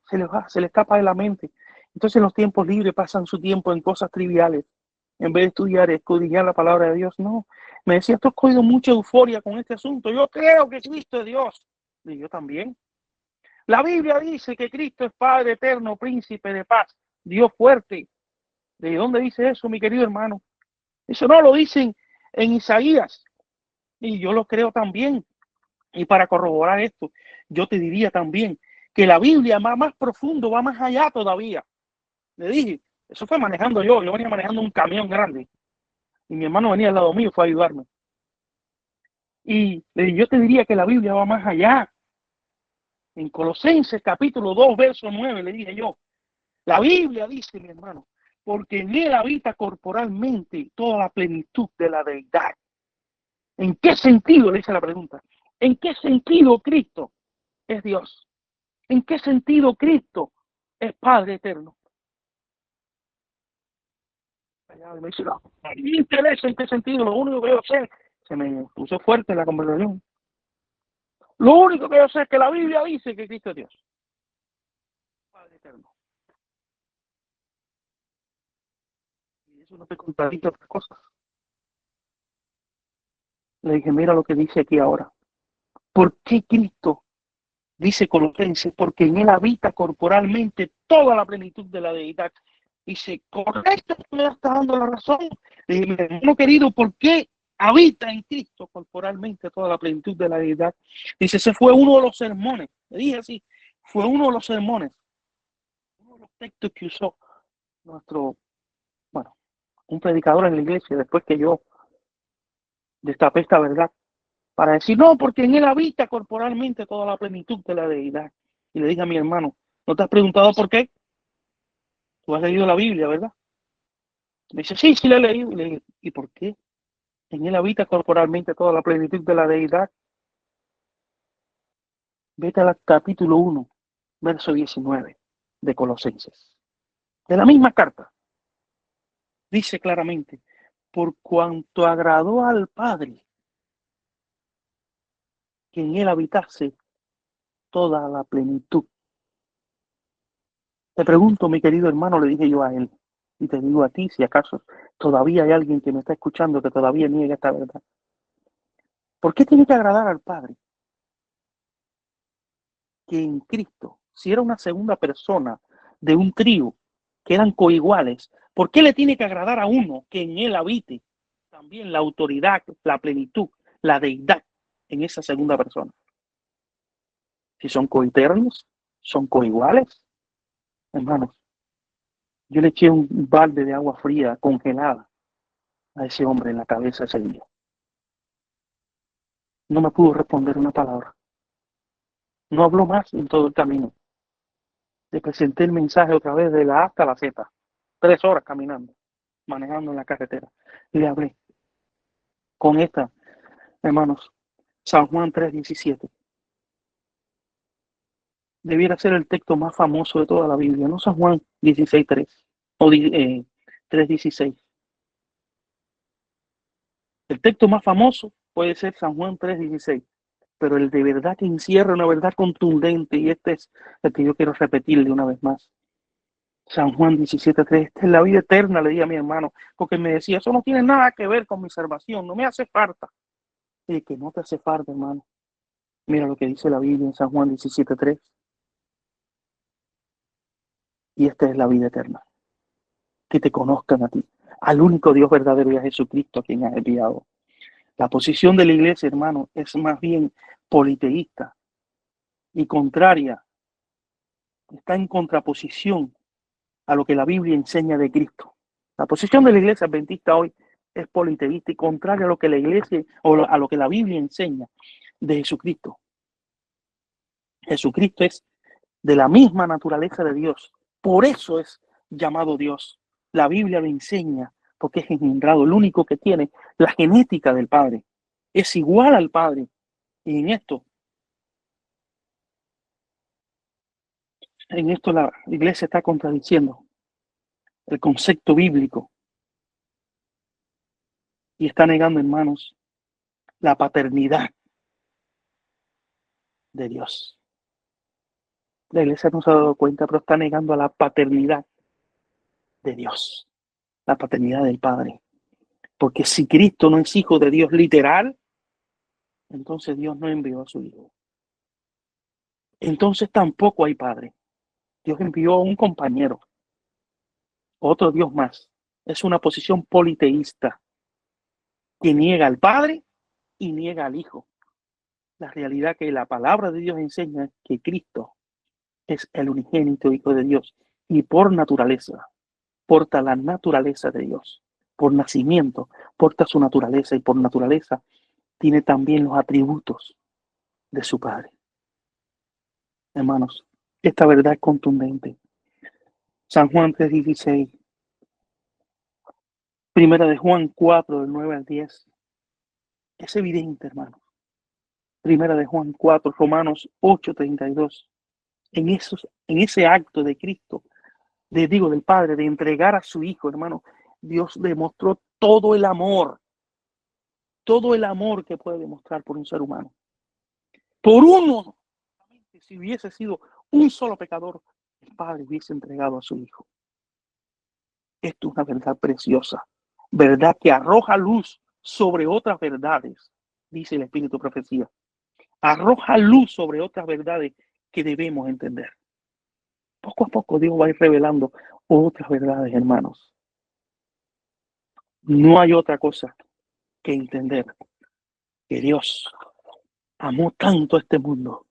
se le escapa de la mente. Entonces en los tiempos libres pasan su tiempo en cosas triviales, en vez de estudiar y escudriñar la palabra de Dios. No, me decía, tú has cogido mucha euforia con este asunto, yo creo que Cristo es Dios, y yo también. La Biblia dice que Cristo es Padre eterno, príncipe de paz, Dios fuerte. ¿De dónde dice eso, mi querido hermano? Eso no lo dicen en Isaías, y yo lo creo también. Y para corroborar esto, yo te diría también que la Biblia va más profundo, va más allá todavía. Le dije, eso fue manejando yo venía manejando un camión grande, y mi hermano venía al lado mío, fue a ayudarme. Y yo te diría que la Biblia va más allá. En Colosenses capítulo 2, verso 9, le dije yo, la Biblia dice, mi hermano, porque en él habita corporalmente toda la plenitud de la deidad. ¿En qué sentido? Le hice la pregunta. ¿En qué sentido Cristo es Dios? ¿En qué sentido Cristo es Padre eterno? Me dice, no me interesa en qué sentido, lo único que yo sé, se me puso fuerte la conversación. Lo único que yo sé es que la Biblia dice que Cristo es Dios, Padre eterno. Y eso no te contradice otras cosas. Le dije, mira lo que dice aquí ahora. ¿Por qué Cristo? Dice Colosenses, porque en él habita corporalmente toda la plenitud de la deidad. Dice, correcto, tú me estás dando la razón. Le dije, mi hermano querido, ¿por qué habita en Cristo corporalmente toda la plenitud de la deidad? Dice, ese fue uno de los sermones. Le dije así, fue uno de los sermones, uno de los textos que usó un predicador en la iglesia, después que yo destapé esta verdad, para decir, no, porque en él habita corporalmente toda la plenitud de la deidad. Y le dije a mi hermano, ¿no te has preguntado por qué? Tú has leído la Biblia, ¿verdad? Me dice, sí, sí la he leído. Y le dije, ¿y por qué? En él habita corporalmente toda la plenitud de la deidad. Vete al capítulo 1, verso 19 de Colosenses. De la misma carta, dice claramente, por cuanto agradó al Padre que en él habitase toda la plenitud. Te pregunto, mi querido hermano, le dije yo a él, y te digo a ti, si acaso todavía hay alguien que me está escuchando que todavía niega esta verdad. ¿Por qué tiene que agradar al Padre que en Cristo, si era una segunda persona de un trío, que eran coiguales, ¿por qué le tiene que agradar a uno que en él habite también la autoridad, la plenitud, la deidad en esa segunda persona? Si son coeternos, son coiguales, hermanos. Yo le eché un balde de agua fría congelada a ese hombre en la cabeza ese día. No me pudo responder una palabra. No habló más en todo el camino. Le presenté el mensaje otra vez de la A hasta la Z. 3 horas caminando, manejando en la carretera. Y le hablé con esta, hermanos, San Juan 3:17. debiera ser el texto más famoso de toda la Biblia, no San Juan 16:3 o 3:16. El texto más famoso puede ser San Juan 3:16, pero el de verdad que encierra una verdad contundente, y este es el que yo quiero repetirle una vez más. San Juan 17:3, esta es la vida eterna, le dije a mi hermano, porque me decía, eso no tiene nada que ver con mi salvación, no me hace falta. Y que no te hace falta, hermano. Mira lo que dice la Biblia en San Juan 17:3. Y esta es la vida eterna, que te conozcan a ti, al único Dios verdadero y a Jesucristo a quien has enviado. La posición de la iglesia, hermano, es más bien politeísta y contraria, está en contraposición a lo que la Biblia enseña de Cristo. La posición de la iglesia adventista hoy es politeísta y contraria a lo que la iglesia o a lo que la Biblia enseña de Jesucristo. Jesucristo es de la misma naturaleza de Dios, por eso es llamado Dios. La Biblia lo enseña porque es engendrado, el único que tiene la genética del Padre, es igual al Padre. Y en esto la iglesia está contradiciendo el concepto bíblico y está negando, hermanos, la paternidad de Dios. La iglesia no se ha dado cuenta, pero está negando a la paternidad de Dios, la paternidad del Padre. Porque si Cristo no es hijo de Dios literal, entonces Dios no envió a su hijo. Entonces tampoco hay Padre. Dios envió a un compañero, otro Dios más. Es una posición politeísta que niega al Padre y niega al Hijo. La realidad que la palabra de Dios enseña es que Cristo es el unigénito Hijo de Dios y por naturaleza porta la naturaleza de Dios. Por nacimiento porta su naturaleza y por naturaleza tiene también los atributos de su Padre. Hermanos, esta verdad es contundente. San Juan 3:16, Primera de Juan 4, del 9 al 10. Es evidente, hermanos. Primera de Juan 4, Romanos 8:32. En ese acto de Cristo, del Padre, de entregar a su Hijo, hermano, Dios demostró todo el amor que puede demostrar por un ser humano. Por uno, si hubiese sido un solo pecador, el Padre hubiese entregado a su Hijo. Esto es una verdad preciosa, verdad que arroja luz sobre otras verdades, dice el Espíritu Profecía. Arroja luz sobre otras verdades que debemos entender. Poco a poco Dios va a ir revelando otras verdades, hermanos. No hay otra cosa que entender que Dios amó tanto a este mundo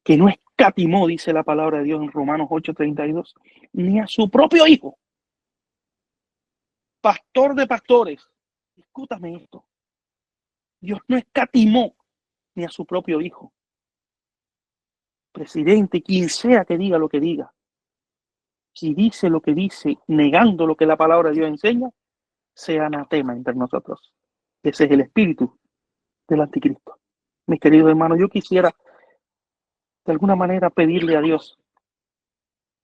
que no escatimó, dice la palabra de Dios en Romanos 8:32, ni a su propio Hijo, pastor de pastores. Escúchame esto. Dios no escatimó ni a su propio Hijo. Presidente, quien sea que diga lo que diga, si dice lo que dice, negando lo que la palabra de Dios enseña, sea anatema entre nosotros. Ese es el espíritu del anticristo. Mis queridos hermanos, yo quisiera de alguna manera pedirle a Dios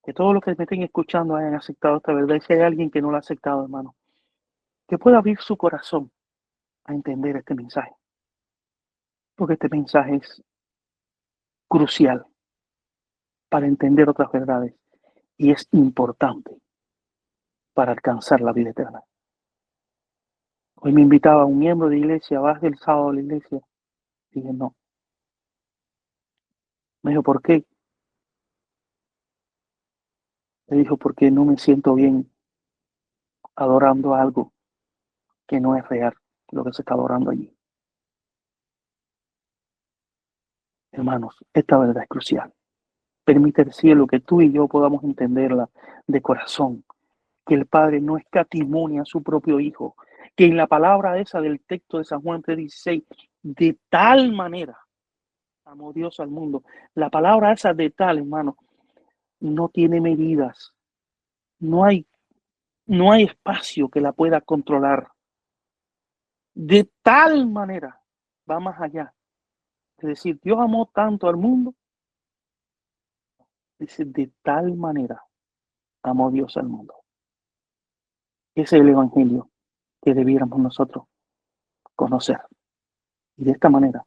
que todos los que me estén escuchando hayan aceptado esta verdad. Y si hay alguien que no lo ha aceptado, hermano, que pueda abrir su corazón a entender este mensaje. Porque este mensaje es crucial para entender otras verdades y es importante para alcanzar la vida eterna. Hoy me invitaba un miembro de iglesia, vas el sábado a la iglesia. Dije, no. Me dijo, ¿por qué? Le dijo, porque no me siento bien adorando algo que no es real, lo que se está adorando allí. Hermanos, esta verdad es crucial. Permite el cielo que tú y yo podamos entenderla de corazón, que el Padre no escatimó a su propio Hijo, que en la palabra esa del texto de San Juan 3:16, de tal manera amó Dios al mundo. La palabra esa de tal, hermano, no tiene medidas, no hay espacio que la pueda controlar. De tal manera, va más allá. Es decir, Dios amó tanto al mundo Dice, de tal manera amó Dios al mundo. Ese es el evangelio que debiéramos nosotros conocer. Y de esta manera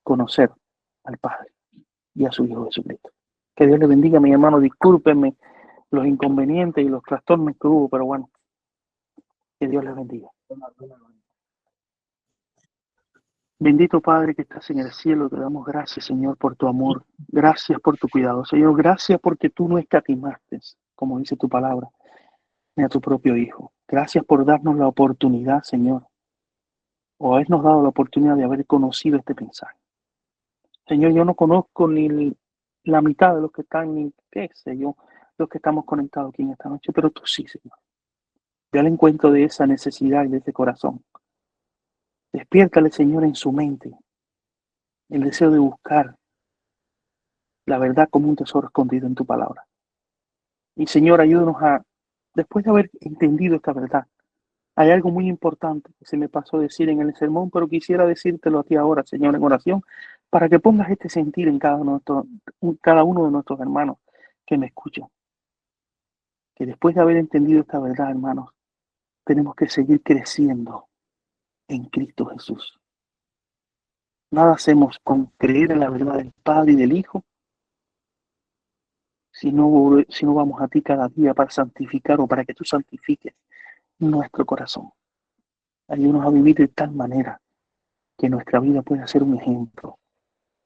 conocer al Padre y a su Hijo Jesucristo. Que Dios le bendiga, mi hermano. Discúlpenme los inconvenientes y los trastornos que hubo, pero bueno, que Dios les bendiga. Bendito Padre que estás en el cielo, te damos gracias, Señor, por tu amor. Gracias por tu cuidado, Señor. Gracias porque tú no escatimaste, como dice tu palabra, ni a tu propio Hijo. Gracias por darnos la oportunidad, Señor, o habernos dado la oportunidad de haber conocido este mensaje. Señor, yo no conozco ni la mitad de los que están, ni qué sé yo, los que estamos conectados aquí en esta noche, pero tú sí, Señor. Ve al encuentro de esa necesidad y de ese corazón. Despiértale, Señor, en su mente el deseo de buscar la verdad como un tesoro escondido en tu palabra. Y Señor, ayúdanos a, después de haber entendido esta verdad, hay algo muy importante que se me pasó a decir en el sermón, pero quisiera decírtelo a ti ahora, Señor, en oración, para que pongas este sentir en cada uno de nuestros hermanos que me escuchan. Que después de haber entendido esta verdad, hermanos, tenemos que seguir creciendo en Cristo Jesús. Nada hacemos con creer en la verdad del Padre y del Hijo si no vamos a ti cada día para santificar o para que tú santifiques nuestro corazón. Ayúdanos a vivir de tal manera que nuestra vida pueda ser un ejemplo.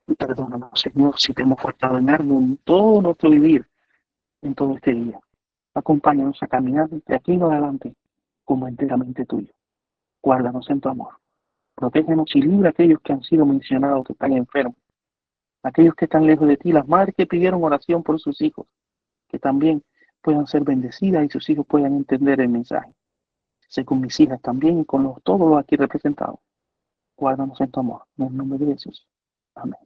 Y perdónanos, Señor, si te hemos faltado en algo en todo nuestro vivir, en todo este día. Acompáñanos a caminar de aquí en adelante como enteramente tuyo. Guárdanos en tu amor. Protégenos y libra a aquellos que han sido mencionados, que están enfermos. Aquellos que están lejos de ti, las madres que pidieron oración por sus hijos, que también puedan ser bendecidas y sus hijos puedan entender el mensaje. Sé con mis hijas también y con todos los aquí representados. Guárdanos en tu amor. En el nombre de Jesús. Amén.